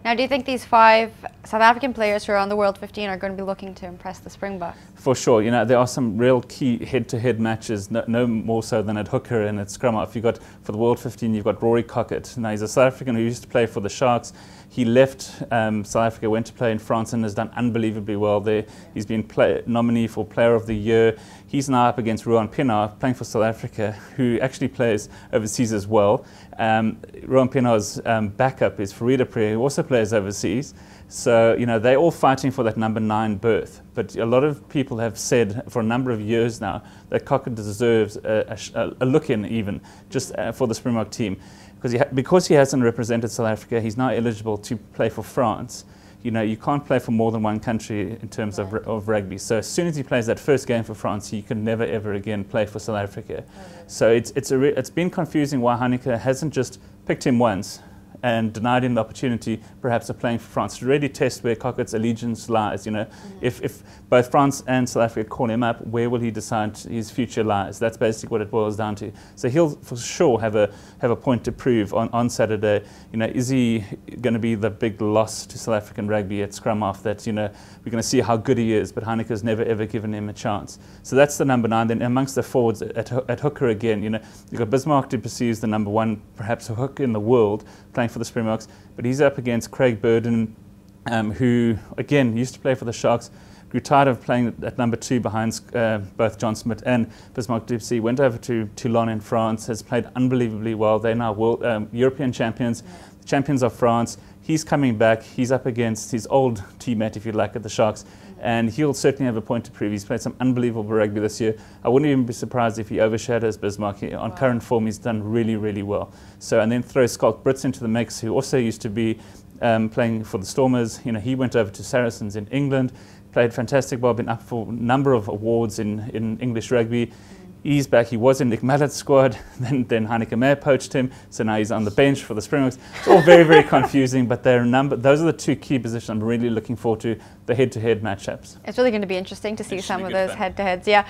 Now, do you think these 5 South African players who are on the World 15 are going to be looking to impress the Springboks? For sure. You know, there are some real key head-to-head matches, no more so than at hooker and at scrum half. You've got, for the World 15, you've got Rory Cockett. Now, he's a South African who used to play for the Sharks. He left South Africa, went to play in France and has done unbelievably well there. He's been nominee for Player of the Year. He's now up against Ruan Pienaar, playing for South Africa, who actually plays overseas as well. Ruan Pienaar's backup is Farida Pre, who also plays overseas. So, you know, they're all fighting for that number 9 berth. But a lot of people have said for a number of years now that Cockett deserves a look-in even, just for the Springbok team. Because he hasn't represented South Africa, he's now eligible to play for France. You know, you can't play for more than one country in terms of rugby. So as soon as he plays that first game for France, he can never ever again play for South Africa. So it's been confusing why Heineke hasn't just picked him once and denied him the opportunity, perhaps, of playing for France, to really test where Cockett's allegiance lies. You know, if both France and South Africa call him up, where will he decide his future lies? That's basically what it boils down to. So he'll for sure have a point to prove on Saturday. You know, is he going to be the big loss to South African rugby at scrum half? That, you know, we're going to see how good he is, but Heineke's never ever given him a chance. So that's the number 9. Then amongst the forwards at hooker again, you know, you've got Bismarck du Plessis, the number 1 perhaps a hook in the world, playing for the Springboks, but he's up against Craig Burden, who again used to play for the Sharks, grew tired of playing at number 2 behind both John Smith and Bismarck du Plessis, went over to Toulon in France, has played unbelievably well. They're now European champions, champions of France. He's coming back. He's up against his old teammate, if you like, at the Sharks, and he'll certainly have a point to prove. He's played some unbelievable rugby this year. I wouldn't even be surprised if he overshadows Bismarck. On current form, he's done really, really well. So, and then throw Schalk Brits into the mix, who also used to be playing for the Stormers. You know, he went over to Saracens in England, played fantastic ball, been up for a number of awards in English rugby. He's back. He was in Nick Mallett's squad, then Heineke Meyer poached him, so now he's on the bench for the Springboks. It's all very, very confusing, but those are the 2 key positions I'm really looking forward to, the head-to-head matchups. It's really going to be interesting to see some of those head-to-heads, yeah.